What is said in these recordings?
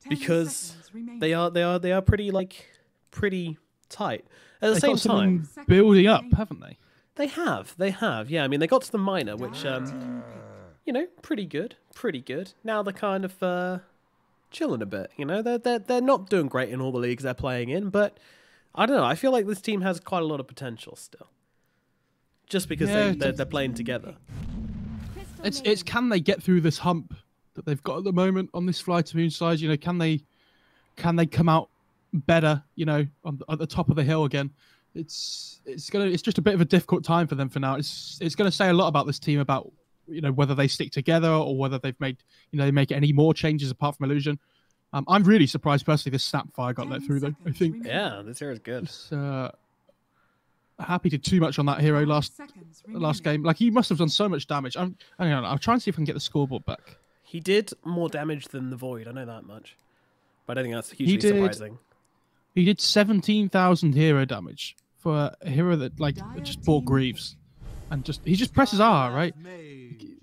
because they are pretty tight. At the same time, building up, haven't they? They have. Yeah, I mean, they got to the minor, which pretty good. Now they're kind of chilling a bit. They're not doing great in all the leagues they're playing in, but I don't know. I feel like this team has quite a lot of potential still, just because they're playing together. It's can they get through this hump that they've got at the moment on this FlyToMoon side? Can they come out better? At the top of the hill again. It's just a bit of a difficult time for them for now. It's going to say a lot about this team, about whether they stick together or whether they've made they make any more changes apart from Illusion. I'm really surprised personally this Snapfire got let through though. I think this hero is good. Happy did too much on that hero last game. Like, he must have done so much damage. I'll try and see if I can get the scoreboard back. He did more damage than the Void. I know that much, but I don't think that's hugely surprising. He did 17,000 hero damage for a hero that just bought Greaves, and he just presses R, right?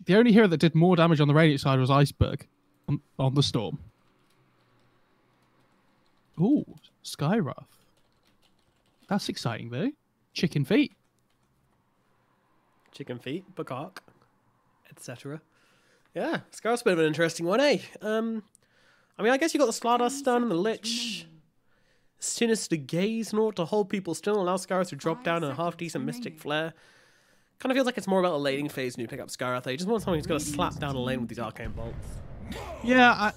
The only hero that did more damage on the Radiant side was Iceberg on the Storm. Ooh, Skywrath. That's exciting though. Chicken feet, Bakak, etc. Yeah, Skywrath's a bit of an interesting one, eh? I mean, I guess you got the Stardust stun and the Lich. Sinister Gaze in order to hold people still and allow Skywrath to drop down a half-decent Mystic Flare. Kind of feels like it's more about the laning phase when you pick up Skywrath. You just want someone who's going to slap down a lane with these Arcane Bolts. Yeah,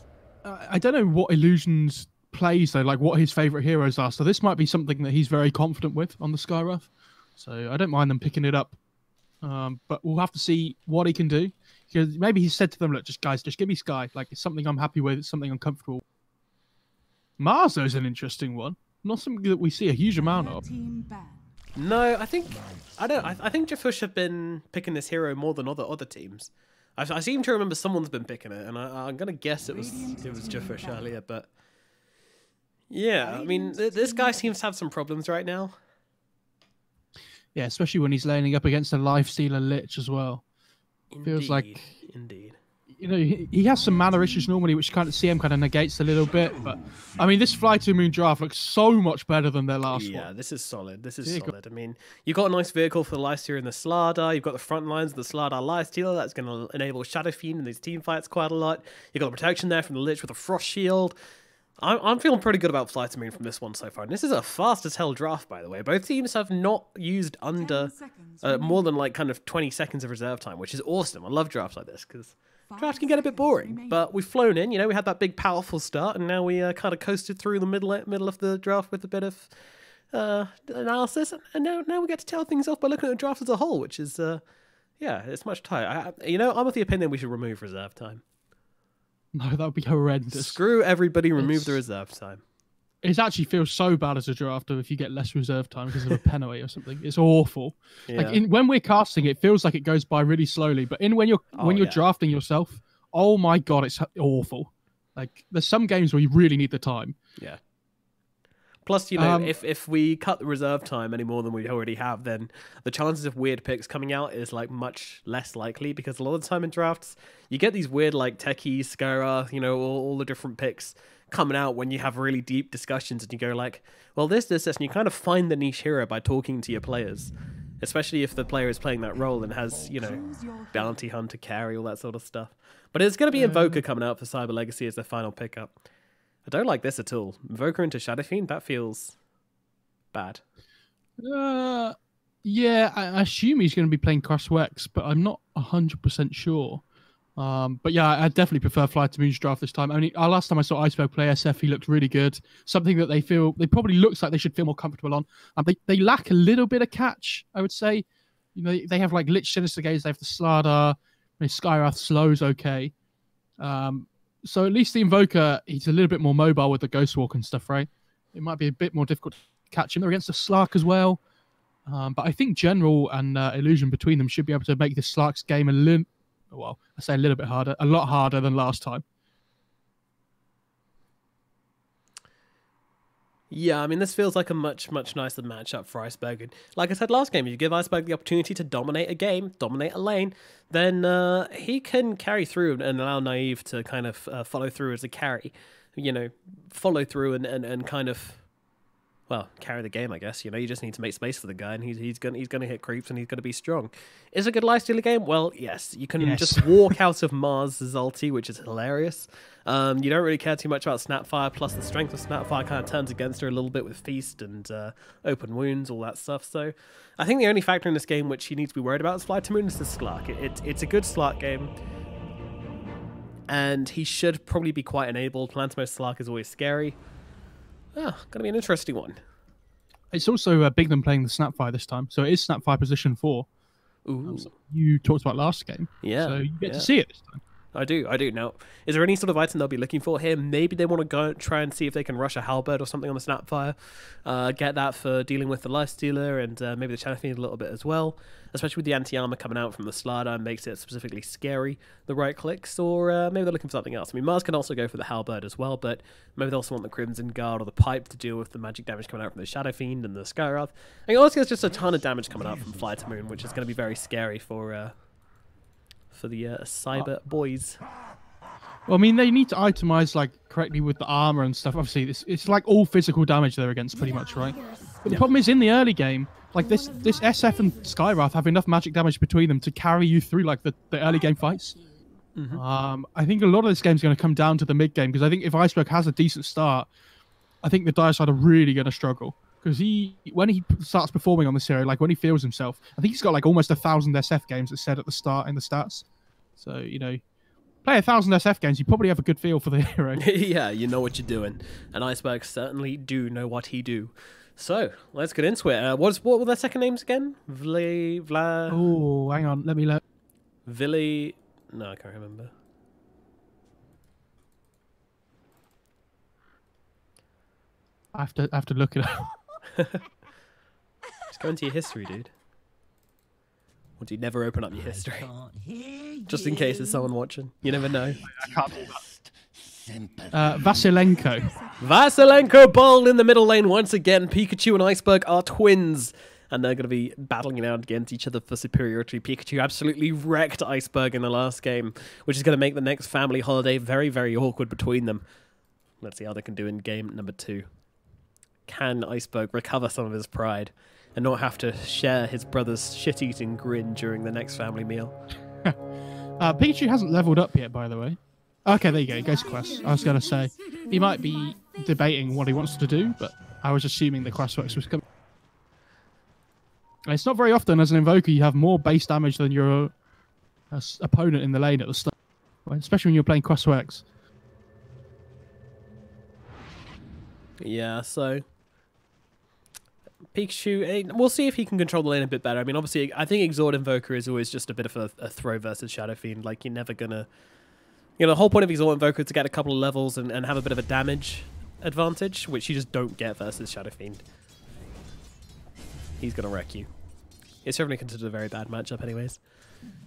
I don't know what Illusion's plays though, like what his favourite heroes are. So this might be something that he's very confident with on the Skywrath. So I don't mind them picking it up. But we'll have to see what he can do. Because maybe he said to them, look, just give me Sky. Like, it's something I'm happy with. It's something I'm comfortable with. Marzo is an interesting one. Not something that we see a huge amount of. No, I think Jafush have been picking this hero more than other teams. I seem to remember someone's been picking it, and I'm gonna guess it was Jafush earlier. But yeah, I mean, this guy seems to have some problems right now. Yeah, especially when he's laning up against a Lifestealer Lich as well. Feels like indeed. He has some mana issues normally, which kind of CM kind of negates a little bit. But I mean, this FlyToMoon draft looks so much better than their last one. Yeah, this is solid. Solid. I mean, you've got a nice vehicle for the Lifestealer and the Slardar. You've got the front lines of the Slardar Lifestealer. That's going to enable Shadow Fiend in these team fights quite a lot. You've got the protection there from the Lich with a Frost Shield. I'm feeling pretty good about FlyToMoon from this one so far. And this is a fast as hell draft, by the way. Both teams have not used under more than kind of 20 seconds of reserve time, which is awesome. I love drafts like this because draft can get a bit boring. But we've flown in, we had that big powerful start, and now we kind of coasted through the middle of the draft with a bit of analysis. And now we get to tell things off by looking at the draft as a whole, which is, it's much tighter. I'm of the opinion we should remove reserve time. No, that would be horrendous. Screw everybody, remove the reserve time. It actually feels so bad as a drafter if you get less reserve time because of a penalty or something. It's awful. Yeah. Like when we're casting, it feels like it goes by really slowly. But when you're drafting yourself, oh my god, it's awful. Like, there's some games where you really need the time. Yeah. Plus, if we cut the reserve time any more than we already have, then the chances of weird picks coming out is much less likely, because a lot of the time in drafts, you get these weird techies, Skara, all the different picks coming out when you have really deep discussions and you go well, this, and you kind of find the niche hero by talking to your players, especially if the player is playing that role and has, bounty hunter, carry, all that sort of stuff. But it's going to be Invoker coming out for Cyber Legacy as their final pickup. I don't like this at all. Invoker into Shadow Fiend, that feels bad. Yeah, I assume he's going to be playing Crosswex, but I'm not 100% sure. But yeah, I definitely prefer FlyToMoon's draft this time. I mean, last time I saw Iceberg play SF, he looked really good. Something that they probably looks like they should feel more comfortable on. They lack a little bit of catch, I would say. They have Lich, Sinister Gaze, they have the Slardar, Skywrath slow's okay. So at least the Invoker, he's a little bit more mobile with the Ghost Walk and stuff, right? It might be a bit more difficult to catch him. They're against the Slark as well. But I think General and Illusion between them should be able to make the Slark's game a little bit harder, a lot harder than last time. Yeah, I mean, this feels like a much nicer matchup for Iceberg. And like I said last game, if you give Iceberg the opportunity to dominate a game, dominate a lane, then he can carry through and allow Naive to kind of follow through as a carry. You know, follow through and kind of, well, carry the game, I guess. You know, you just need to make space for the guy, and he's gonna hit creeps, and he's gonna be strong. Is it a good lifestealer game? Well, yes. You can just walk out of Mars' ulti, which is hilarious. You don't really care too much about Snapfire, plus the strength of Snapfire kind of turns against her a little bit with Feast and Open Wounds, all that stuff. So I think the only factor in this game which you need to be worried about is FlyToMoon is the Slark. It's a good Slark game, and he should probably be quite enabled. Lantimos Slark is always scary. Gonna be an interesting one. It's also big than playing the Snapfire this time, so it is Snapfire position 4. Ooh. You talked about last game, so you get to see it this time. I do. Now, is there any sort of item they'll be looking for here? Maybe they want to go try and see if they can rush a Halberd or something on the Snapfire. Get that for dealing with the Lifestealer and maybe the Shadow Fiend a little bit as well. Especially with the anti-armor coming out from the Slardar makes it specifically scary, the right clicks. Or maybe they're looking for something else. I mean, Mars can also go for the Halberd as well, but maybe they also want the Crimson Guard or the Pipe to deal with the magic damage coming out from the Shadow Fiend and the Skywrath. I mean, honestly, there's just a ton of damage coming out from FlyToMoon, which is going to be very scary for the cyber boys. Well, I mean, they need to itemize like correctly with the armor and stuff. Obviously, it's like all physical damage they're against, pretty much, right? But the problem is in the early game, like this SF and Skywrath have enough magic damage between them to carry you through like the early game fights. I think a lot of this game is going to come down to the mid game, because I think if Iceberg has a decent start, I think the dire side are really going to struggle. Because when he starts performing on this hero, like when he feels himself, I think he's got like almost 1,000 SF games, it said at the start in the stats. So, you know, play 1,000 SF games, you probably have a good feel for the hero. Yeah, you know what you're doing. And Iceberg certainly do know what he do. So, let's get into it. What were their second names again? Oh, hang on, let me look. No, I can't remember. I have to look it up. Just go into your history, dude. Or do you never open up your history? Just in case there's someone watching. You never know. I can't do that. Vasilenko. Vasilenko ball in the middle lane once again. Pikachu and Iceberg are twins, and they're going to be battling it out against each other for superiority. Pikachu absolutely wrecked Iceberg in the last game, which is going to make the next family holiday very, very awkward between them. Let's see how they can do in game number 2. Can Iceberg recover some of his pride and not have to share his brother's shit-eating grin during the next family meal? Pikachu hasn't leveled up yet, by the way. Okay, there you go. He goes to quest. I was going to say, he might be debating what he wants to do, but I was assuming the quest was coming. It's not very often as an invoker you have more base damage than your opponent in the lane at the start, especially when you're playing Questworks. Yeah, so Pikachu, we'll see if he can control the lane a bit better. I mean, obviously, I think Exhort Invoker is always just a bit of a throw versus Shadow Fiend. Like, you're never gonna... You know, the whole point of Exhort Invoker is to get a couple of levels and have a bit of a damage advantage, which you just don't get versus Shadow Fiend. He's gonna wreck you. It's certainly considered a very bad matchup anyways.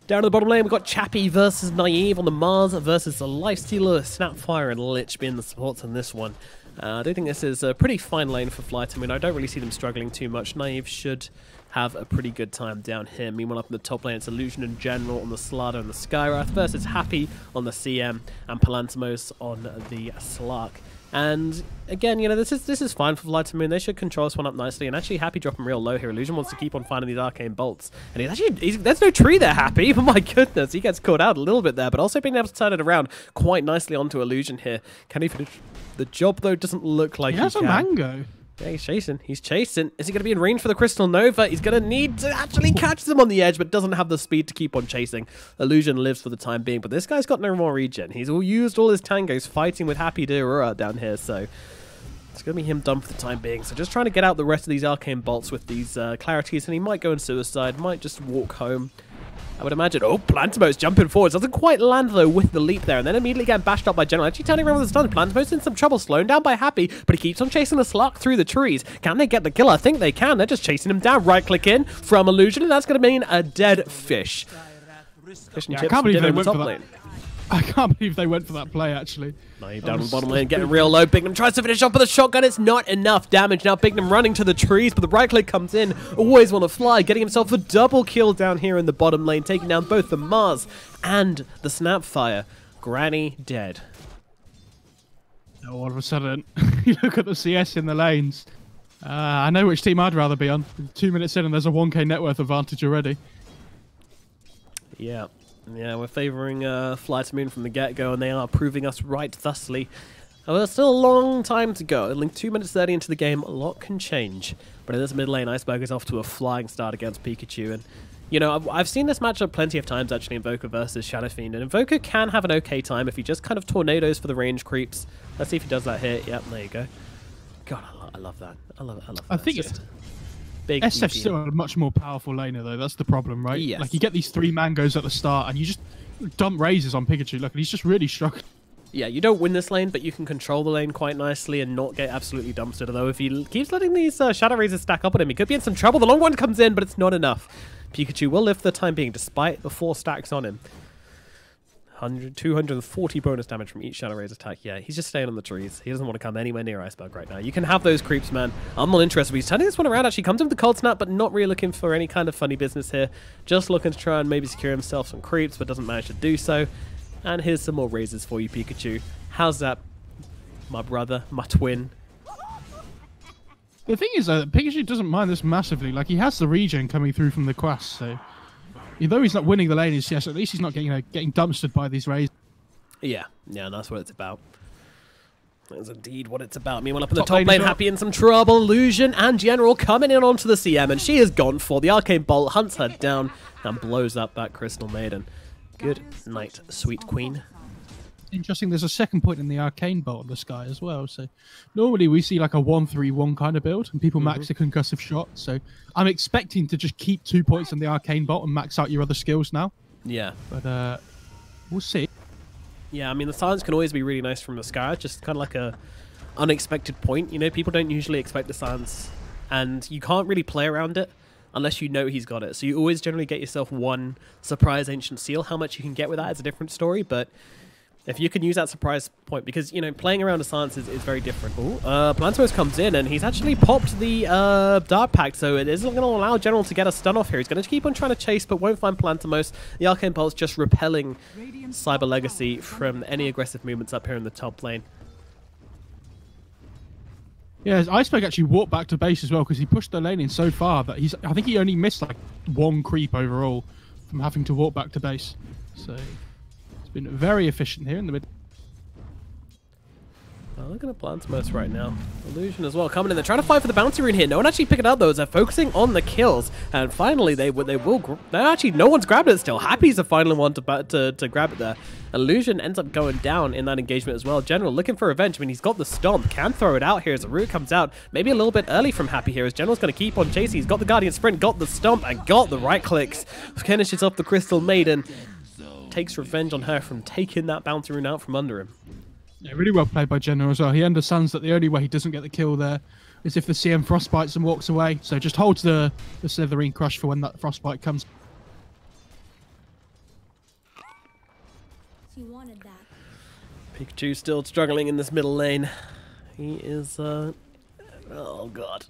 Down in the bottom lane, we've got Chappie versus Naive on the Mars versus the Lifestealer, Snapfire and Lich being the supports on this one. I do think this is a pretty fine lane for FlyToMoon. I don't really see them struggling too much. Naive should have a pretty good time down here. Meanwhile, up in the top lane, it's Illusion in general on the Slardar and the Skywrath versus Happy on the CM and Palantimos on the Slark. And again, you know, this is fine for FlyToMoon. They should control this one up nicely. And actually, Happy dropping real low here. Illusion wants to keep on finding these arcane bolts. And there's no tree there, Happy. But my goodness, he gets caught out a little bit there. But also being able to turn it around quite nicely onto Illusion here. Can he finish the job, though? Doesn't look like he has a mango. Yeah, he's chasing. He's chasing. Is he going to be in range for the Crystal Nova? He's going to need to actually catch them on the edge, but doesn't have the speed to keep on chasing. Illusion lives for the time being, but this guy's got no more regen. He's used all his tangos fighting with Happy Deorura down here, so it's going to be him done for the time being. So just trying to get out the rest of these arcane bolts with these clarities, and he might go in suicide, might just walk home. I would imagine. Oh, Palantimos jumping forwards. Doesn't quite land, though, with the leap there. And then immediately getting bashed up by General. Actually turning around with the stun. Palantimos in some trouble. Slowing down by Happy. But he keeps on chasing the Slark through the trees. Can they get the kill? I think they can. They're just chasing him down. Right-click in from Illusion. And that's going to mean a dead fish. Fish and chips I can't believe they went top for that. lane. I can't believe they went for that play, actually. Naive down the bottom lane, getting real low. Bignum tries to finish off with a shotgun. It's not enough damage. Now Bignum running to the trees, but the right click comes in. Always want to fly, getting himself a double kill down here in the bottom lane, taking down both the Mars and the Snapfire. Granny dead. Oh, all of a sudden, you look at the CS in the lanes. I know which team I'd rather be on. 2 minutes in and there's a 1k net worth advantage already. Yeah. Yeah, we're favouring FlyToMoon from the get-go, and they are proving us right thusly. There's still a long time to go. Only 2 minutes 30 into the game, a lot can change. But in this mid lane, Iceberg is off to a flying start against Pikachu. And, you know, I've seen this matchup plenty of times, actually, Invoker versus Shadow Fiend. And Invoker can have an okay time if he just kind of tornadoes for the range creeps. Let's see if he does that here. Yep, there you go. God, I love that. I love that. I think it's just big. SF's still a much more powerful laner, though. That's the problem, right? Yes. Like, you get these 3 mangoes at the start, and you just dump raises on Pikachu. Look, he's just really struggling. Yeah, you don't win this lane, but you can control the lane quite nicely and not get absolutely dumpstered. Although if he keeps letting these Shadow Razors stack up on him, he could be in some trouble. The long one comes in, but it's not enough. Pikachu will live for the time being, despite the 4 stacks on him. 240 bonus damage from each Shadow Razor attack. Yeah, he's just staying on the trees. He doesn't want to come anywhere near Iceberg right now. You can have those creeps, man. I'm not interested. He's turning this one around, actually. Comes in with the Cold Snap, but not really looking for any kind of funny business here. Just looking to try and maybe secure himself some creeps, but doesn't manage to do so. And here's some more razors for you, Pikachu. How's that, my brother, my twin? The thing is, Pikachu doesn't mind this massively. Like, he has the regen coming through from the quest, so although he's not winning the lane in CS, at least he's not getting, getting dumpstered by these razors. Yeah, and that's what it's about. That is indeed what it's about. Meanwhile, up in the top lane, Happy in some trouble. Illusion and General coming in onto the CM, and she is gone for. The Arcane Bolt hunts her down and blows up that Crystal Maiden. Good night, sweet queen. Interesting, there's a second point in the Arcane Bolt in the sky as well. So normally we see like a 1-3-1 kind of build, and people max the concussive shot. So I'm expecting to just keep 2 points in the Arcane Bolt and max out your other skills now. Yeah. But we'll see. Yeah, I mean, the silence can always be really nice from the sky. Just kind of like a unexpected point. You know, people don't usually expect the silence, and you can't really play around it unless you know he's got it. So you always generally get yourself one surprise Ancient Seal. How much you can get with that is a different story, but if you can use that surprise point, because, you know, playing around a silence is very different. Plantimos comes in, and he's actually popped the Dark Pact, so it isn't going to allow General to get a stun off here. He's going to keep on trying to chase, but won't find Plantimos. The Arcane Pulse just repelling Cyber Legacy from any aggressive movements up here in the top lane. Yeah, Iceberg actually walked back to base as well, because he pushed the lane in so far that I think he only missed like 1 creep overall from having to walk back to base. So it's been very efficient here in the mid. Looking at Plantimos right now. Illusion as well coming in. They're trying to fight for the bounty rune here. No one actually picked it up though, as they're focusing on the kills. And finally, they will. Actually, no one's grabbed it still. Happy's the final one to grab it there. Illusion ends up going down in that engagement as well. General looking for revenge. I mean, he's got the stomp. Can throw it out here as the root comes out. Maybe a little bit early from Happy here, as General's going to keep on chasing. He's got the Guardian Sprint, got the stomp, and got the right clicks. Finishes off the Crystal Maiden. Takes revenge on her from taking that bounty rune out from under him. Yeah, really well played by General as well. He understands that the only way he doesn't get the kill there is if the CM frostbites and walks away. So just holds the Slitherine Crush for when that frostbite comes. She wanted that. Pikachu still struggling in this middle lane. He is, oh god.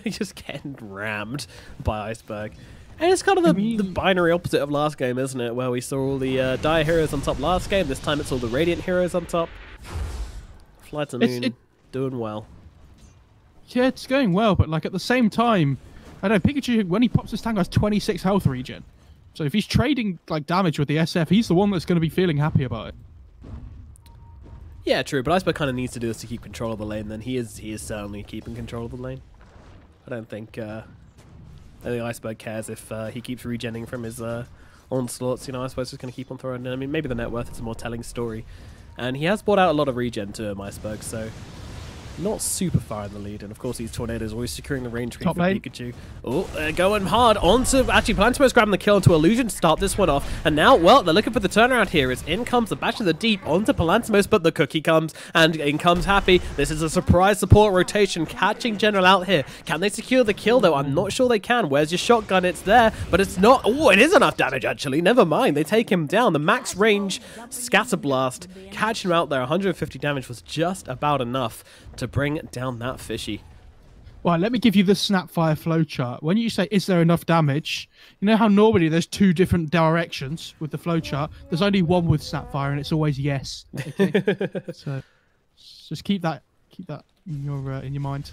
He's just getting rammed by Iceberg. And it's kind of the binary opposite of last game, isn't it? Where we saw all the Dire heroes on top last game. This time it's all the Radiant heroes on top. FlyToMoon doing well. Yeah, it's going well, but like at the same time, I don't know, Pikachu, when he pops his tank, has 26 health regen. So if he's trading like damage with the SF, he's the one that's going to be feeling happy about it. Yeah, true, but Iceberg kind of needs to do this to keep control of the lane. Then he is certainly keeping control of the lane. I don't think Iceberg cares if he keeps regenning from his onslaughts. You know, Iceberg's just going to keep on throwing in. I mean, maybe the net worth is a more telling story. And he has brought out a lot of regen to him, Iceberg, so not super far in the lead, and of course these tornadoes always securing the range for lane. Pikachu. Oh, they're going hard onto, actually FlyToMoon's grabbing the kill into Illusion to start this one off, and now, well, they're looking for the turnaround here as in comes the Bash of the Deep onto FlyToMoon, but the cookie comes, and in comes Happy. This is a surprise support rotation, catching General out here. Can they secure the kill though? I'm not sure they can. Where's your shotgun? It's there, but it's not. Oh, it is enough damage actually, never mind. They take him down. The max range Scatter Blast, catching him out there, 150 damage was just about enough to bring down that fishy. Well, let me give you the Snapfire flowchart. When you say, is there enough damage? You know how normally there's 2 different directions with the flowchart? There's only one with Snapfire, and it's always yes. Okay? So just keep that in your mind.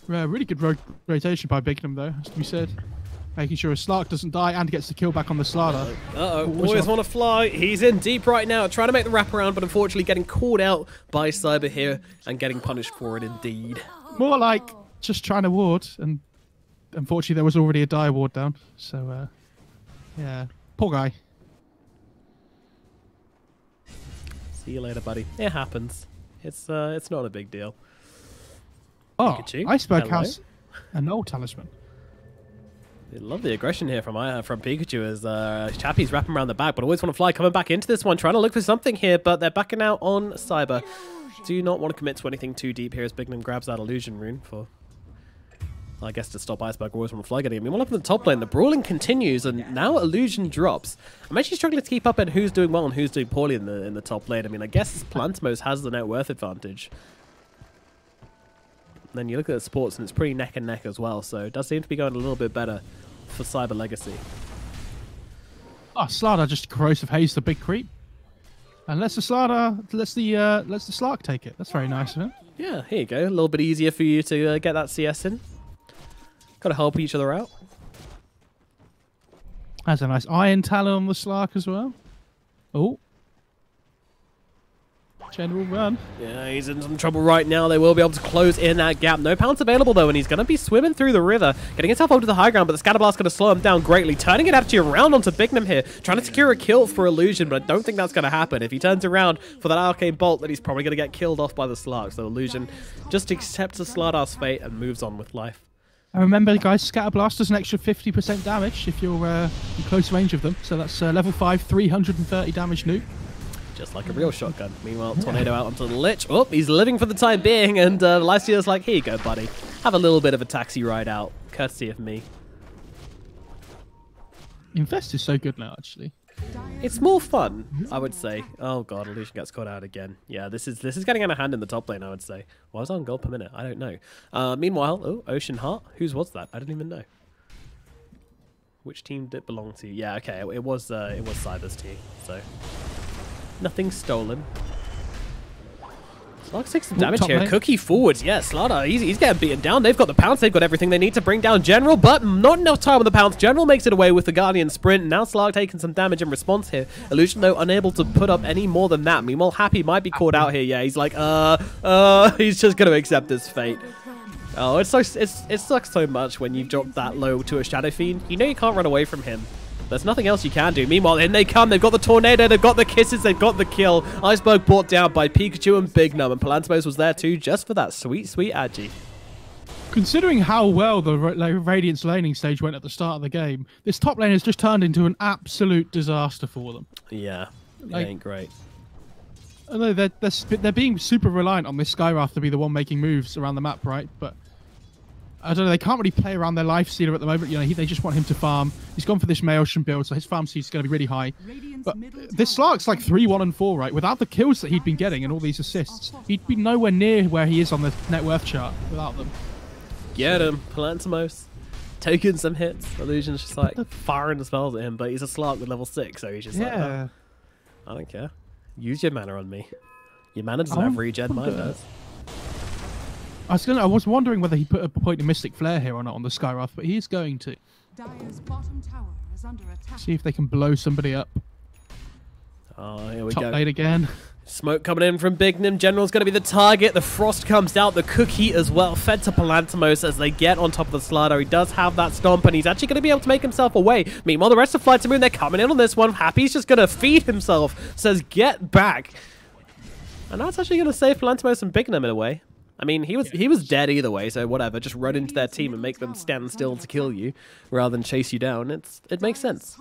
Really good rotation by Bignum, though, has to be said. Making sure his Slark doesn't die and gets the kill back on the Slardar. Always want to fly. He's in deep right now, trying to make the wraparound, but unfortunately getting called out by Cyber here and getting punished for it indeed. More like just trying to ward, and unfortunately there was already a dire ward down. So, yeah, poor guy. See you later, buddy. It happens. It's not a big deal. Oh, Pikachu, Iceberg hello. has an old talisman. I love the aggression here from Pikachu as Chappie's wrapping around the back, but always want to fly, coming back into this one, trying to look for something here, but they're backing out on Cyber. Do not want to commit to anything too deep here as Bignum grabs that illusion rune for, I guess, to stop Iceberg. Always want to fly getting him. Meanwhile, up in the top lane, the brawling continues, and now illusion drops. I'm actually struggling to keep up at who's doing well and who's doing poorly in the top lane. I mean, I guess FlyToMoon has the net worth advantage. Then you look at the sports and it's pretty neck and neck as well, so it does seem to be going a little bit better for Cyber Legacy. Oh, Slardar just corrosive haze the big creep, and lets the Slark take it. That's very nice of him. Yeah, here you go. A little bit easier for you to get that CS in. Got to help each other out. Has a nice Iron Talon on the Slark as well. Oh. General run. Yeah, he's in some trouble right now. They will be able to close in that gap. No pounce available though, and he's going to be swimming through the river, getting himself over to the high ground, but the Scatter Blast going to slow him down greatly, turning it actually around onto Bignum here, trying to secure a kill for Illusion, but I don't think that's going to happen. If he turns around for that Arcane Bolt, then he's probably going to get killed off by the Slark, so Illusion just accepts the Slardar's fate and moves on with life. And remember, guys, Scatter Blast does an extra 50% damage if you're in close range of them, so that's level 5, 330 damage nuke. Just like a real shotgun. Meanwhile, Tornado out onto the Lich. Oh, he's living for the time being, and Lycia's like, here you go, buddy. Have a little bit of a taxi ride out, courtesy of me. Infest is so good now, actually. It's more fun, I would say. Oh god, Illusion gets caught out again. Yeah, this is getting out of hand in the top lane, I would say. Why was I on gold per minute? I don't know. Meanwhile, oh, Ocean Heart. Whose was that? I didn't even know. Which team did it belong to? Yeah, okay, it was Cyber's team, so nothing stolen. Slark takes some damage here. Lane. Cookie forwards. Yeah, Slardar, he's getting beaten down. They've got the pounce. They've got everything they need to bring down General, but not enough time on the pounce. General makes it away with the Guardian Sprint. Now Slark taking some damage in response here. Illusion, though, unable to put up any more than that. Meanwhile, Happy might be caught out here. Yeah, he's like, he's just going to accept his fate. Oh, it sucks so much when you've dropped that low to a Shadow Fiend. You know you can't run away from him. There's nothing else you can do. Meanwhile, in they come. They've got the Tornado. They've got the Kisses. They've got the kill. Iceberg brought down by Pikachu and Bignum. And FlyToMoon was there too, just for that sweet, sweet Agi. Considering how well the Radiant's laning stage went at the start of the game, this top lane has just turned into an absolute disaster for them. Yeah, it ain't great. I know they're being super reliant on this Skywrath to be the one making moves around the map, right? But I don't know, they can't really play around their life stealer at the moment. You know, they just want him to farm. He's gone for this Maelstrom build, so his farm speed is going to be really high. But this Slark's like 3, 1, and 4, right? Without the kills that he'd been getting and all these assists, he'd be nowhere near where he is on the net worth chart without them. Get him, FlyToMoon. Taking some hits. Illusion's just like firing the spells at him, but he's a Slark with level 6, so he's just like, oh, I don't care. Use your mana on me. Your mana doesn't have regen, mine does. I was wondering whether he put a point of Mystic Flare here or not on the Skywrath, but he is going to. Dire's bottom tower is under attack. See if they can blow somebody up. Oh, here we Top go. lane again. Smoke coming in from Bignum. General's going to be the target. The Frost comes out. The Cookie as well. Fed to Parimatch as they get on top of the Slider. He does have that stomp, and he's actually going to be able to make himself away. Meanwhile, the rest of FlyToMoon, they're coming in on this one. Happy's just going to feed himself. Says, get back. And that's actually going to save Parimatch and Bignum in a way. I mean, he was dead either way, so whatever. Just run into their team and make them stand still to kill you, rather than chase you down. It makes sense.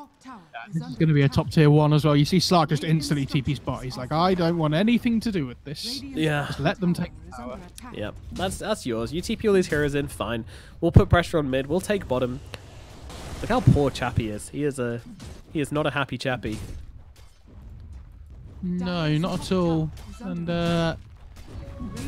This is going to be a top tier 1 as well. You see Slark just instantly TP spot. He's like, I don't want anything to do with this. Yeah. Just let them take the tower. Yeah, that's yours. You TP all these heroes in, fine. We'll put pressure on mid. We'll take bottom. Look how poor Chappie is. He is not a happy Chappie. No, not at all. And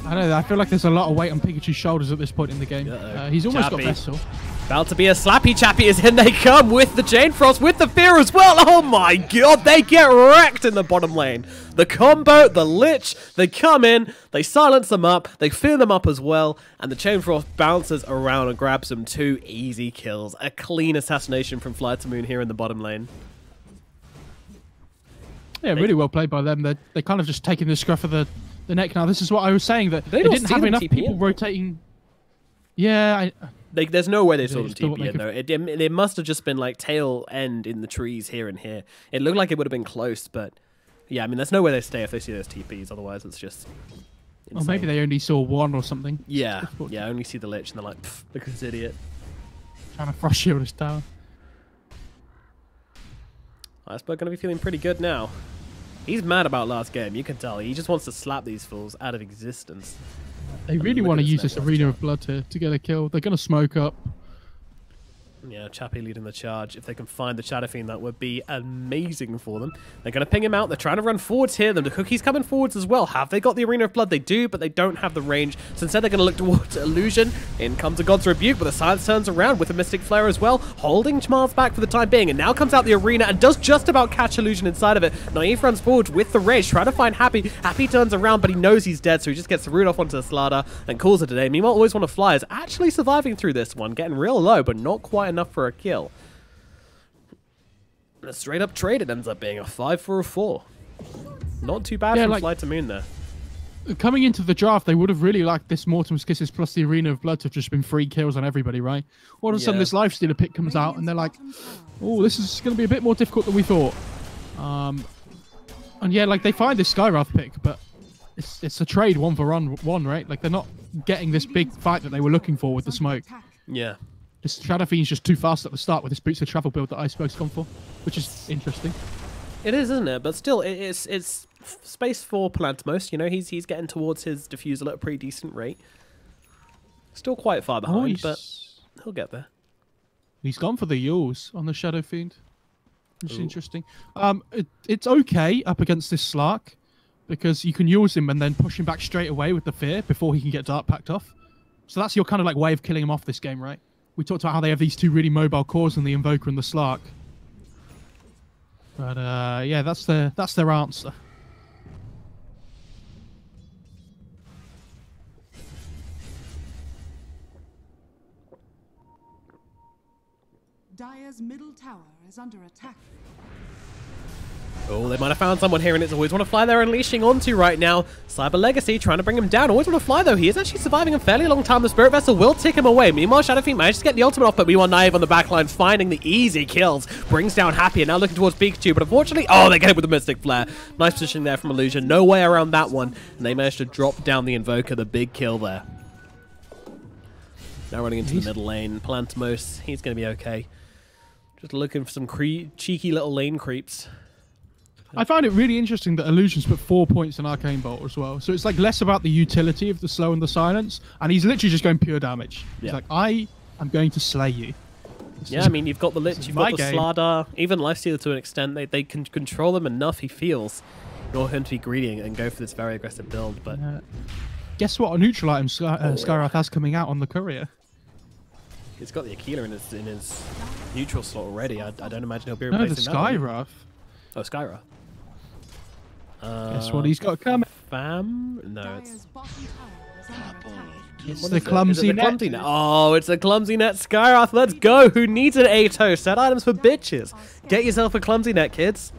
I don't know. I feel like there's a lot of weight on Pikachu's shoulders at this point in the game. He's almost got Vessel. About to be a slappy Chappie as in they come with the Jane Frost, with the Fear as well. Oh my god, they get wrecked in the bottom lane. The combo, the Lich, they come in, they silence them up, they fear them up as well, and the Chain Frost bounces around and grabs them 2 easy kills. A clean assassination from FlyToMoon here in the bottom lane. Yeah, really well played by them. They're kind of just taking the scruff of the neck now. This is what I was saying, that they didn't have enough people rotating. Yeah, there's no way they saw them TP in though. It must have just been like tail end in the trees here and here. It looked like it would have been close, but yeah, I mean, there's no way they stay if they see those TPs. Otherwise, it's just insane. Or maybe they only saw 1 or something. Yeah, yeah, only see the Lich and they're like, pfft, look at this idiot. Trying to frost shield his tower. Iceberg gonna be feeling pretty good now. He's mad about last game, you can tell. He just wants to slap these fools out of existence. They really want to use this Arena of Blood to get a kill. They're going to smoke up. Yeah, Chappie leading the charge. If they can find the Shadow Fiend, that would be amazing for them. They're going to ping him out. They're trying to run forwards here. The Cookie's coming forwards as well. Have they got the Arena of Blood? They do, but they don't have the range. So instead, they're going to look towards Illusion. In comes a God's Rebuke, but the Silence turns around with a Mystic Flare as well, holding Chmar's back for the time being. And now comes out the Arena and does just about catch Illusion inside of it. Naive runs forward with the Rage, trying to find Happy. Happy turns around, but he knows he's dead, so he just gets the root off onto the Slider and calls it a day. Meanwhile, Always Want to Fly is actually surviving through this one, getting real low, but not quite enough for a kill. A straight up trade, it ends up being a 5 for a 4. Not too bad from FlyToMoon there. Coming into the draft, they would have really liked this Mortem's Kisses plus the Arena of Blood to have just been 3 kills on everybody, right? All of a sudden, this Lifestealer pick comes out, and they're like, oh, this is going to be a bit more difficult than we thought. And yeah, like, they find this Skywrath pick, but it's a trade 1 for 1, right? Like, they're not getting this big fight that they were looking for with the smoke. Yeah. This Shadow Fiend's just too fast at the start with this Boots of Travel build that Iceberg's gone for, which is interesting. It is, isn't it? But still, it's space for Parimatch. You know, he's getting towards his defusal at a pretty decent rate. Still quite far behind, but he'll get there. He's gone for the Yules on the Shadow Fiend, which is interesting. It's okay up against this Slark, because you can use him and then push him back straight away with the Fear before he can get Dark packed off. So that's your kind of like way of killing him off this game, right? We talked about how they have these 2 really mobile cores in the Invoker and the Slark. But yeah, that's their answer. Dire's middle tower is under attack. Oh, they might have found someone here, and it's Always Want to Fly they're unleashing onto right now. Cyber Legacy trying to bring him down. Always Want to Fly, though. He is actually surviving a fairly long time. The Spirit Vessel will tick him away. Meanwhile, Shadow Fiend manages to get the ultimate off, but meanwhile, Naive on the backline finding the easy kills. Brings down Happy, and now looking towards Pikachu, but unfortunately, oh, they get it with the Mystic Flare. Nice positioning there from Illusion. No way around that one, and they managed to drop down the Invoker, the big kill there. Now running into the middle lane. Parimatch, he's going to be okay. Just looking for some cheeky little lane creeps. I find it really interesting that Illusion's put 4 points in Arcane Bolt as well. So it's like less about the utility of the slow and the silence, and he's literally just going pure damage. He's like, I am going to slay you. Yeah, I mean, you've got the Lich, you've got the Slardar, even Lifestealer to an extent. They can control them enough, he feels, in order for him to be greedy and go for this very aggressive build. But guess what? A neutral item Skywrath has coming out on the Courier. He's got the Aquila in his neutral slot already. I don't imagine he'll be replacing that. No, the Skywrath. Oh, Skywrath. Guess what he's got coming? Fam? No, it's the clumsy net. Oh, it's a clumsy net Skywrath. Let's go. Who needs an Ato? Set items for bitches. Get yourself a clumsy net, kids.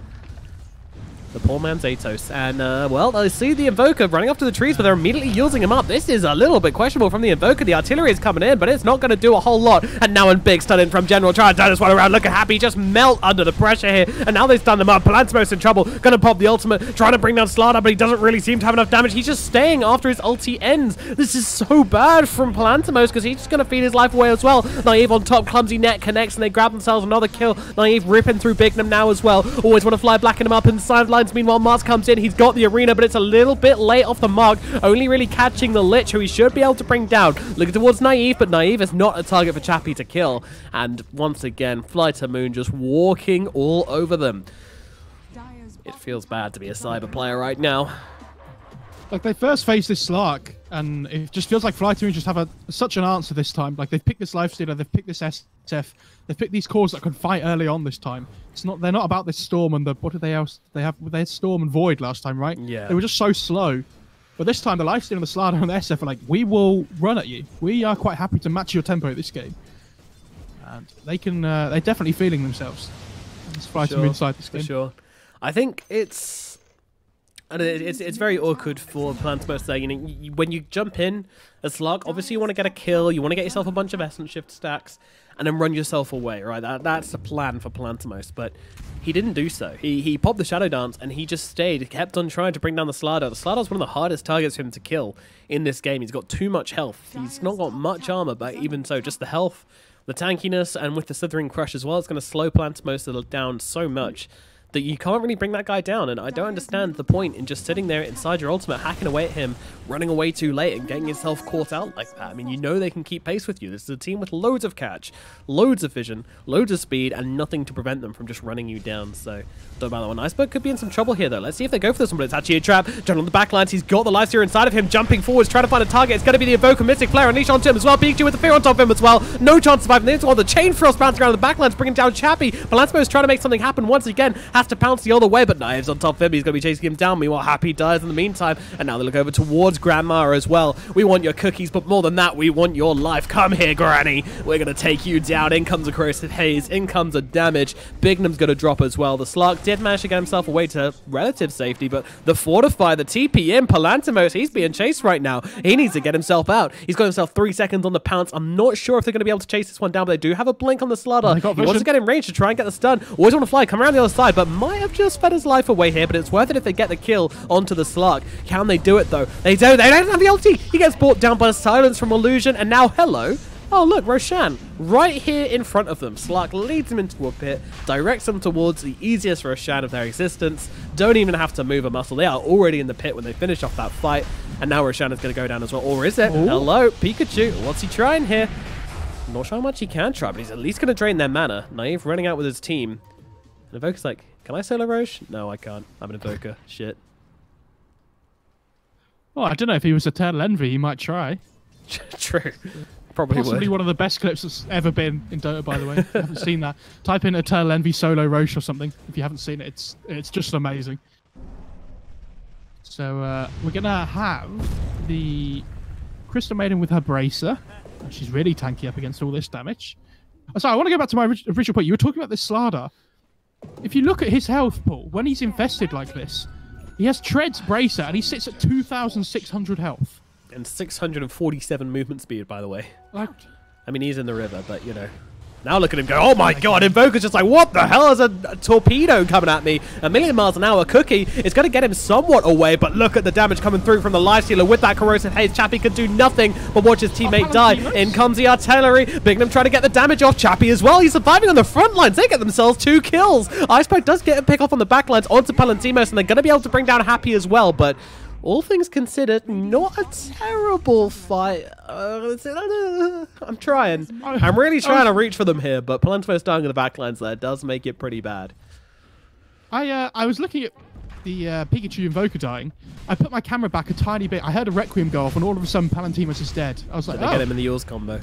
The poor man's Atos. And, well, they see the Invoker running off to the trees, but they're immediately using him up. This is a little bit questionable from the Invoker. The artillery is coming in, but it's not going to do a whole lot. And now a big stun in from General, trying to turn this one around. Look at Happy just melt under the pressure here. And now they stun him up. Palantimos in trouble. Going to pop the ultimate, trying to bring down Slardar, but he doesn't really seem to have enough damage. He's just staying after his ulti ends. This is so bad from Palantimos, because he's just going to feed his life away as well. Naive on top, clumsy net connects, and they grab themselves another kill. Naive ripping through Bignum now as well. Always want to fly blacken him up in the sidelines. Meanwhile, Mars comes in. He's got the arena, but it's a little bit late off the mark. Only really catching the Lich, who he should be able to bring down. Looking towards Naive, but Naive is not a target for Chappie to kill. And once again, FlyToMoon just walking all over them. It feels bad to be a cyber player right now. Like, they first faced this Slark, and it just feels like FlyToMoon just have such an answer this time. Like, they've picked this Lifestealer, they've picked this SF, they've picked these cores that can fight early on this time. They're not about this Storm and what did they else? They had Storm and Void last time, right? Yeah. They were just so slow. But this time, the Lifestealer and the Slardar and the SF are like, we will run at you. We are quite happy to match your tempo this game. And they can, they're definitely feeling themselves. It's FlyToMoon inside this game. For sure. I think it's very awkward for Palantimos there. You know, when you jump in as Slug, obviously you want to get a kill, you want to get yourself a bunch of Essence Shift stacks, and then run yourself away, right? That's the plan for Palantimos, but he didn't do so. He popped the Shadow Dance, and he just stayed, kept on trying to bring down the Slardar. The Slardar's one of the hardest targets for him to kill in this game. He's got too much health. He's not got much armor, but even so, just the health, the tankiness, and with the Slithering Crush as well, it's going to slow Palantimos down so much that you can't really bring that guy down, and I don't understand the point in just sitting there inside your ultimate, hacking away at him, running away too late, and getting yourself caught out like that. I mean, you know they can keep pace with you. This is a team with loads of catch, loads of vision, loads of speed, and nothing to prevent them from just running you down, so don't about that one. Iceberg could be in some trouble here, though. Let's see if they go for this one, but it's actually a trap. John on the backlines, he's got the Lifestealer inside of him, jumping forwards, trying to find a target. It's going to be the Evoker Mystic Flare unleashed onto him as well. Pikachu with the Fear on top of him as well. No chance of surviving this one. The Chain Frost bouncing around the backlines, bringing down Chappie. Palantimos trying to make something happen once again, has to pounce the other way, but Knives on top of him. He's going to be chasing him down. Meanwhile, Happy dies in the meantime, and now they look over towards Grandma as well. We want your cookies, but more than that, we want your life. Come here, Granny. We're going to take you down. In comes a Corrosive Haze. In comes a damage. Bignum's going to drop as well. The Slark did manage to get himself away to relative safety, but the Fortify, the TP in, Palantimos, he's being chased right now. He needs to get himself out. He's got himself 3 seconds on the pounce. I'm not sure if they're going to be able to chase this one down, but they do have a blink on the Slardar. He wants to get in range to try and get the stun. Always want to fly, come around the other side, but might have just fed his life away here, but it's worth it if they get the kill onto the Slark. Can they do it, though? They don't have the ulti. He gets brought down by silence from Illusion, and now, hello. Oh, look, Roshan, right here in front of them. Slark leads him into a pit, directs them towards the easiest Roshan of their existence. Don't even have to move a muscle. They are already in the pit when they finish off that fight, and now Roshan is going to go down as well. Or is it? Ooh. Hello, Pikachu. What's he trying here? I'm not sure how much he can try, but he's at least going to drain their mana. Naive running out with his team. And Evoker's like, can I solo Roche? No, I can't. I'm an Evoker. Shit. Well, I don't know. If he was Eternal Envy, he might try. True. Probably Possibly would. one of the best clips that's ever been in Dota, by the way. If you haven't seen that, type in Eternal Envy solo Roche or something. If you haven't seen it, it's just amazing. So we're going to have the Crystal Maiden with her Bracer. She's really tanky up against all this damage. Sorry, I want to go back to my original point. You were talking about this Slardar. If you look at his health pool, when he's infested like this, he has Tread's Bracer, and he sits at 2,600 health. And 647 movement speed, by the way. Like, I mean, he's in the river, but, you know. Now look at him go, oh my god, Invoker's just like, what the hell is a torpedo coming at me? 1,000,000 miles an hour. Cookie is going to get him somewhat away, but look at the damage coming through from the Lifestealer with that Corrosive Haze. Chappie could do nothing but watch his teammate die. In comes the artillery. Bignum trying to get the damage off Chappie as well. He's surviving on the front lines. They get themselves 2 kills. Iceberg does get a pick off on the back lines onto Palantimos, and they're going to be able to bring down Happy as well, but all things considered, not a terrible fight. I'm trying. I'm really trying to reach for them here, but Palantimos dying in the backlines there does make it pretty bad. I was looking at the Pikachu Invoker dying. I put my camera back a tiny bit. I heard a Requiem go off, and all of a sudden Palantimos is dead. I was like, Did they get him in the Yours combo?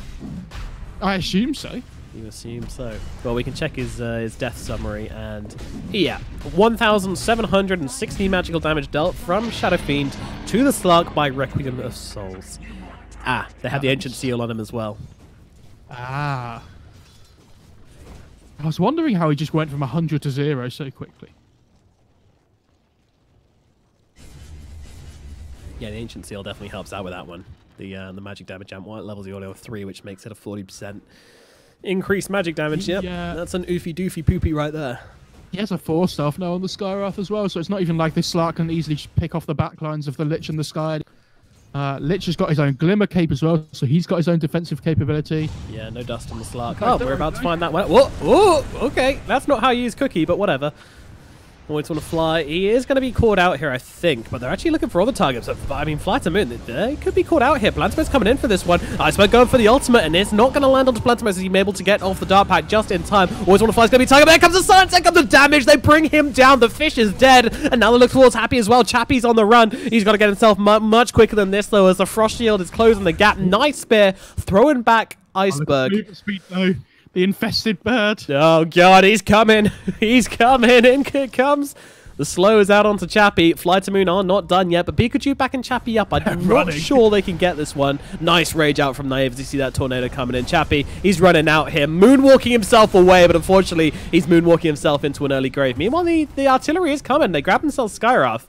I assume so. You assume so. Well, we can check his death summary, and yeah, 1,760 magical damage dealt from Shadow Fiend to the Slug by Requiem of Souls. Ah, they had the Ancient Seal on him as well. Ah. I was wondering how he just went from 100 to 0 so quickly. Yeah, the Ancient Seal definitely helps out with that one. The magic damage amp levels the audio of 3, which makes it a 40% increased magic damage. Yep, that's an oofy doofy poopy right there. He has a 4-staff now on the Skywrath as well, so it's not even like this Slark can easily just pick off the backlines of the Lich and the Sky. Lich has got his own Glimmer Cape as well, so he's got his own defensive capability. Yeah, no dust on the Slark. Oh, we're about to find that one. Whoa! Oh, okay. That's not how you use Cookie, but whatever. Always want to fly. He is going to be caught out here, I think, but they're actually looking for other targets. I mean, FlyToMoon, they could be caught out here. Plantimer's coming in for this one. Iceberg going for the ultimate, and it's not going to land onto Plantimer as he's able to get off the Dark Pack just in time. Always want to fly is going to be targeted. There comes the silence, there comes the damage. They bring him down. The fish is dead, and now they look towards Happy as well. Chappie's on the run. He's got to get himself much quicker than this, though, as the Frost Shield is closing the gap. Nice spear, throwing back Iceberg. The infested bird. Oh, God, he's coming. He's coming. In comes. The slow is out onto Chappie. FlyToMoon are not done yet, but Pikachu backing Chappie up. I'm not sure they can get this one. Nice rage out from Naive as you see that tornado coming in. Chappie, he's running out here, moonwalking himself away, but unfortunately, he's moonwalking himself into an early grave. Meanwhile, the artillery is coming. They grab themselves Skywrath.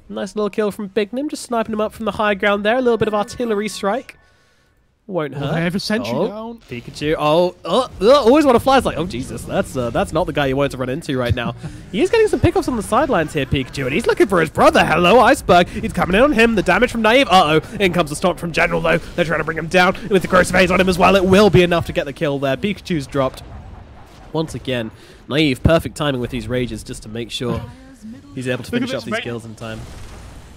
Nice little kill from Big Nim, just sniping him up from the high ground there. A little bit of artillery strike. Won't hurt. They have a sentry down. Pikachu. Always want to fly. It's like, oh, Jesus. That's not the guy you wanted to run into right now. He is getting some pickups on the sidelines here, Pikachu, and he's looking for his brother. Hello, Iceberg. He's coming in on him. The damage from Naive. In comes the stomp from General, though. They're trying to bring him down with the Corrosive Haze on him as well. It will be enough to get the kill there. Pikachu's dropped. Once again, Naive, perfect timing with these rages just to make sure he's able to finish off these kills in time.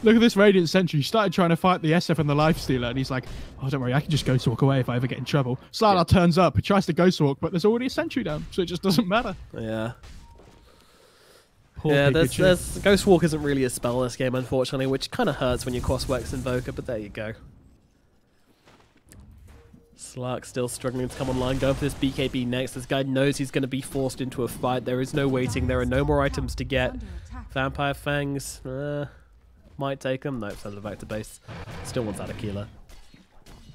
Look at this Radiant Sentry. He started trying to fight the SF and the Lifestealer, and he's like, oh, don't worry, I can just Ghost Walk away if I ever get in trouble. Slardar turns up, he tries to Ghost Walk, but there's already a Sentry down, so it just doesn't matter. Yeah. Poor there's Ghost Walk isn't really a spell in this game, unfortunately, which kind of hurts when you cross-works Invoker, but there you go. Slark still struggling to come online, going for this BKB next. This guy knows he's going to be forced into a fight. There is no waiting. There are no more items to get. Vampire Fangs... might take him. No, sends him back to base. Still wants out Aquila.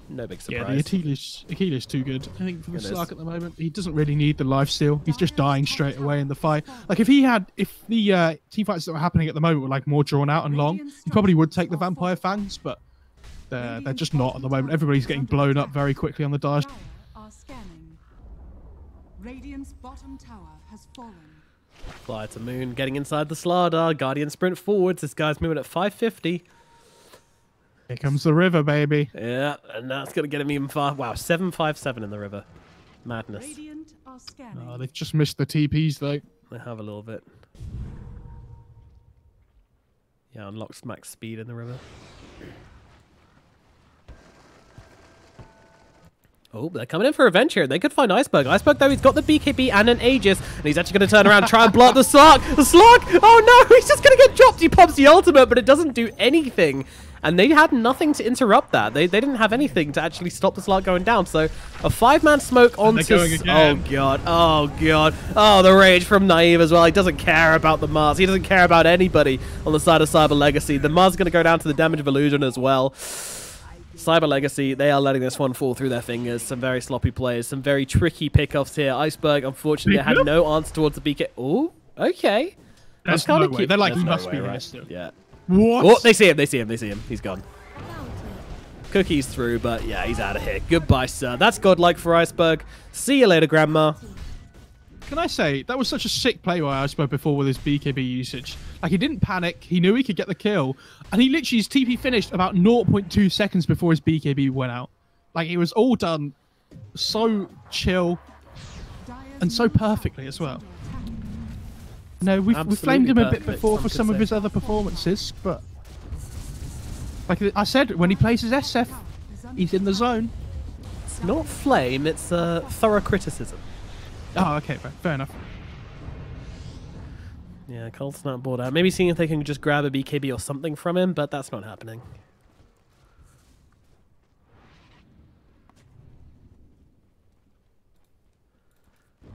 No big surprise. Yeah, the Aquila's too good. I think for the Slark at the moment, he doesn't really need the lifesteal. He's just dying straight away in the fight. Like if the team fights that were happening at the moment were like more drawn out and long, he probably would take the Vampire Fangs, but they're just not at the moment. Everybody's getting blown up very quickly on the dash. Radiant's bottom tower has fallen. FlyToMoon getting inside the Slardar. Guardian sprint forwards. This guy's moving at 550. Here comes the river, baby. Yeah, and that's going to get him even far. Wow, 757 in the river. Madness. Oh, they've just missed the TPs, though. They have a little bit. Yeah, unlocks max speed in the river. Oh, they're coming in for revenge here. They could find Iceberg. Iceberg, though, he's got the BKB and an Aegis, and he's actually going to turn around and try and blow up the Slark. The Slark! Oh, no! He's just going to get dropped. He pops the ultimate, but it doesn't do anything. And they had nothing to interrupt that. They didn't have anything to actually stop the Slark going down. So, a 5-man smoke onto... Oh, God. Oh, God. Oh, the rage from Naive as well. He doesn't care about the Mars. He doesn't care about anybody on the side of Cyber Legacy. The Mars is going to go down to the damage of Illusion as well. Cyber Legacy, they are letting this one fall through their fingers. Some very sloppy plays, some very tricky pickoffs here. Iceberg, unfortunately, had no answer towards the BK. Oh, okay. That's kind of cute. They're like, he must be here still. Yeah. What? Oh, they see him. He's gone. Cookie's through, but yeah, he's out of here. Goodbye, sir. That's godlike for Iceberg. See you later, Grandma. Can I say, that was such a sick play by Iceberg before with his BKB usage. Like, he didn't panic. He knew he could get the kill. And he literally, his TP finished about 0.2 seconds before his BKB went out. Like, it was all done so chill and so perfectly as well. No, we've flamed him a bit before for some of his other performances, but... Like I said, when he plays his SF, he's in the zone. It's not flame, it's thorough criticism. Oh, okay, fair enough. Yeah, Colt's not bored out. Maybe seeing if they can just grab a BKB or something from him, but that's not happening.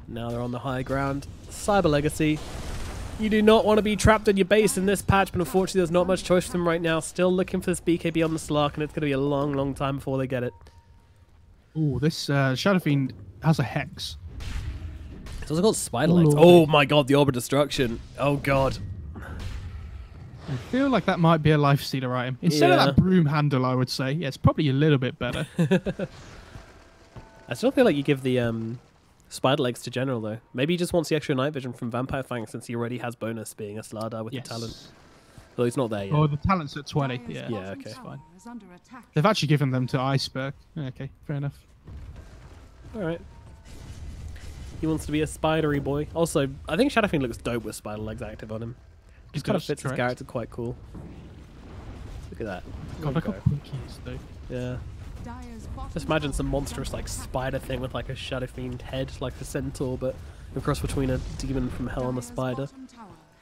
Now they're on the high ground. Cyber Legacy. You do not want to be trapped in your base in this patch, but unfortunately there's not much choice for them right now. Still looking for this BKB on the Slark, and it's going to be a long, long time before they get it. Ooh, this Shadow Fiend has a Hex. It's also called Spider Legs. Oh my god, the Orb of Destruction. Oh god. I feel like that might be a lifestealer item. Instead of that broom handle, I would say. Yeah, it's probably a little bit better. I still feel like you give the spider legs to General, though. Maybe he just wants the extra night vision from Vampire Fang since he already has bonus being a Slardar with the talent. Well, he's not there yet. Oh, the talent's at 20. Yeah, okay. Fine. They've actually given them to Iceberg. Okay, fair enough. All right. He wants to be a spidery boy. Also, I think Shadow Fiend looks dope with spider legs active on him. Just kind of fits his character quite cool. Look at that. God, look how quick he is, though. Yeah. Just imagine some monstrous like spider thing with like a Shadow Fiend head, like a centaur, but a cross between a demon from hell and a spider.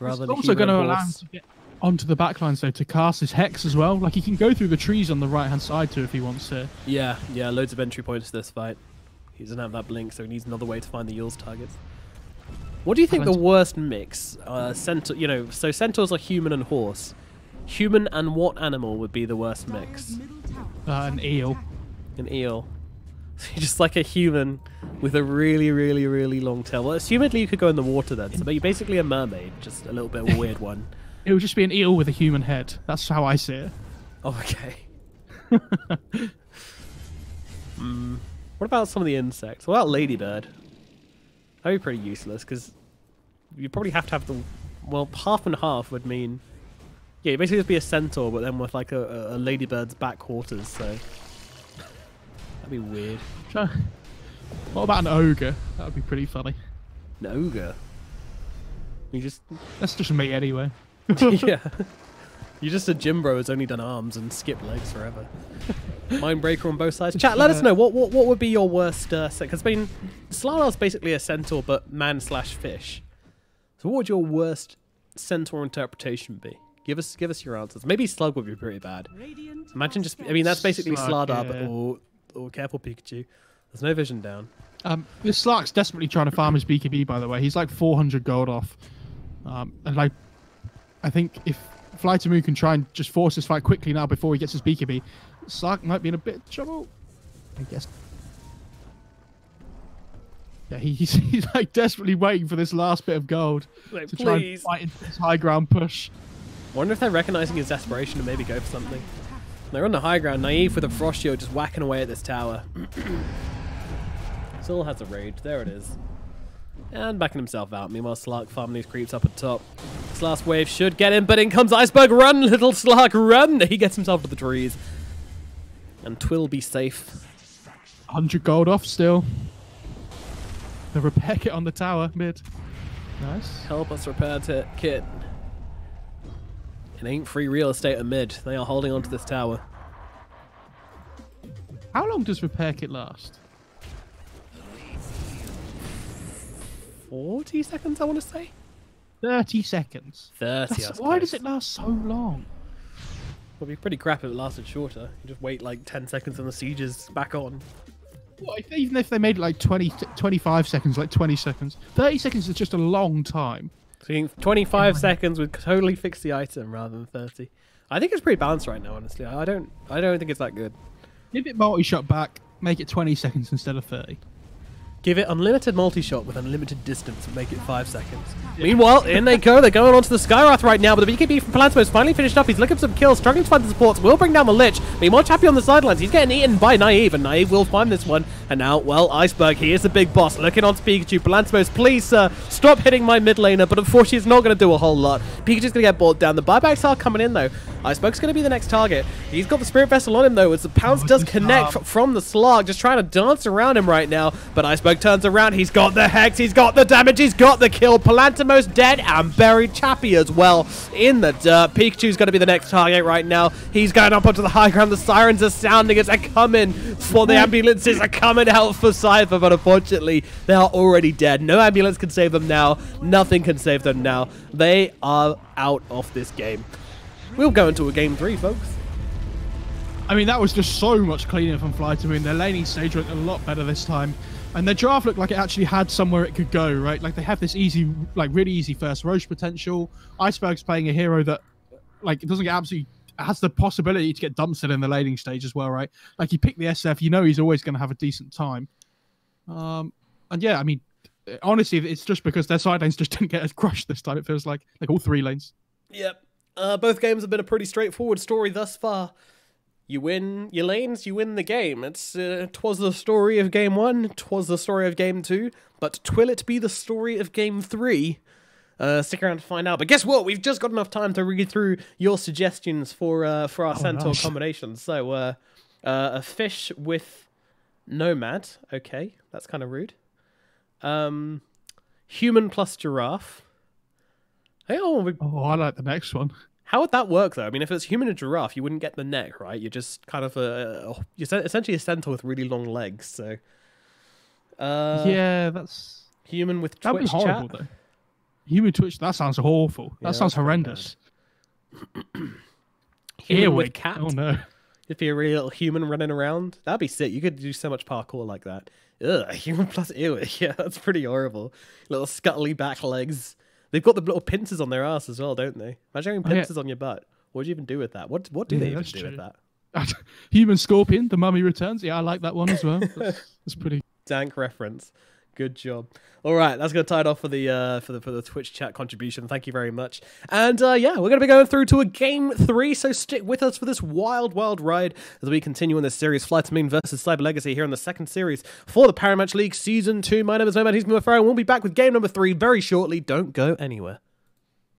Rather than also going to allow him to get onto the backlines though to cast his hex as well. Like he can go through the trees on the right hand side too if he wants to. Yeah, loads of entry points to this fight. He doesn't have that blink, so he needs another way to find the Yule's targets. What do you think the worst mix? Centaur, so centaurs are human and horse. Human and what animal would be the worst mix? An eel. An eel. So you're just like a human with a really, really, really long tail. Well, assumedly you could go in the water then. So you're basically a mermaid, just a little bit of a weird one. It would just be an eel with a human head. That's how I see it. Oh, okay. What about some of the insects? What about ladybird? That'd be pretty useless because you probably have to have the... Well, half and half would mean... Yeah, you basically just be a centaur, but then with like a ladybird's back quarters, so... That'd be weird. What about an ogre? That would be pretty funny. An ogre? You just... That's just me anyway. Yeah. You're just a gym bro who's only done arms and skipped legs forever. Mindbreaker on both sides. Chat, let us know what would be your worst set. Because Slardar's basically a centaur, but man/fish. So what would your worst centaur interpretation be? Give us your answers. Maybe Slug would be pretty bad. Imagine just... I mean, that's basically Slug, Slardar, but... Oh, careful, Pikachu. There's no vision down. This Slark's desperately trying to farm his BKB, by the way. He's like 400 gold off. And like, I think if FlyToMoon can try and just force this fight quickly now before he gets his BKB, Slark might be in a bit of trouble. I guess. Yeah, he's like desperately waiting for this last bit of gold to try and fight into this high ground push. I wonder if they're recognizing his desperation and maybe go for something. They're on the high ground, Naive with a Frost Shield just whacking away at this tower. Still has a rage, there it is. And backing himself out. Meanwhile, Slark farming these creeps up at top. This last wave should get him, but in comes Iceberg. Run, little Slark, run! He gets himself to the trees. And Twill be safe. 100 gold off still. The repair kit on the tower, mid. Nice. Help us repair kit. It ain't free real estate at mid. They are holding onto this tower. How long does repair kit last? 40 seconds, I want to say. 30 seconds. 30. Why does it last so long? It'd be pretty crap if it lasted shorter. You just wait like 10 seconds and the siege is back on. Well, even if they made it like 25 seconds, like 20 seconds. 30 seconds is just a long time. So you think 25 seconds would totally fix the item rather than 30. I think it's pretty balanced right now, honestly. I don't think it's that good. Give it multi-shot back, make it 20 seconds instead of 30. Give it unlimited multi-shot with unlimited distance and make it 5 seconds. Yeah. Meanwhile, in they go. They're going onto the Skywrath right now, but the BKB from Parimatch is finally finished up. He's looking for some kills, struggling to find the supports. Will bring down the Lich. Meanwhile, Chappie on the sidelines. He's getting eaten by Naive, and Naive will find this one. And now, well, Iceberg, he is the big boss. Looking on Pikachu. Parimatch, please, sir, stop hitting my mid laner, but unfortunately, it's not going to do a whole lot. Pikachu's going to get brought down. The buybacks are coming in, though. Iceberg's going to be the next target. He's got the Spirit Vessel on him, though, as the Pounce does connect from the Slug, just trying to dance around him right now. But Iceberg turns around. He's got the Hex, he's got the damage, he's got the kill. Parimatch dead and buried. Chappie as well in the dirt. Pikachu's going to be the next target right now. He's going up onto the high ground. The sirens are sounding as they're coming for the ambulances, are coming out for Cypher, but unfortunately, they are already dead. No ambulance can save them now. Nothing can save them now. They are out of this game. We'll go into a game 3, folks. I mean, that was just so much cleaner from FlyToMoon. Their laning stage went a lot better this time. And their draft looked like it actually had somewhere it could go, right? Like, they have this easy, like, really easy first Roche potential. Iceberg's playing a hero that, like, it doesn't get absolutely... has the possibility to get dumpstered in the laning stage as well, right? Like, you pick the SF, you know he's always going to have a decent time. And yeah, I mean, honestly, it's just because their side lanes just didn't get as crushed this time. It feels like all 3 lanes. Yep. Both games have been a pretty straightforward story thus far. You win your lanes, you win the game. Twas the story of game 1, twas the story of game 2, but twill it be the story of game 3? Stick around to find out. But guess what? We've just got enough time to read through your suggestions for our Centaur combinations. So, a fish with Nomad. Okay, that's kind of rude. Human plus giraffe. Hey, I like the next one. How would that work, though? I mean, if it's human and giraffe, you wouldn't get the neck, right? You're just kind of you're essentially a centaur with really long legs. So, yeah, that's human with that'd Twitch be horrible, chat. though. Human Twitch. That sounds awful. Yeah, that sounds horrendous. Human with cat. Oh no. It'd be a real human running around. That'd be sick. You could do so much parkour like that. Ugh, human plus ew. Yeah, that's pretty horrible. Little scuttly back legs. They've got the little pincers on their ass as well, don't they? Imagine having pincers on your butt. What do you even do with that? What do they even do with that? Human Scorpion, The Mummy Returns. Yeah, I like that one as well. That's pretty dank reference. Good job. All right, that's going to tie it off for the Twitch chat contribution. Thank you very much. And yeah, we're going to be going through to a game 3, so stick with us for this wild ride as we continue in this series, FlyToMoon versus Cyber Legacy, here in the second series for the Parimatch League Season 2. My name is Nomad, he's MoFarah, and we'll be back with game number 3 very shortly. Don't go anywhere.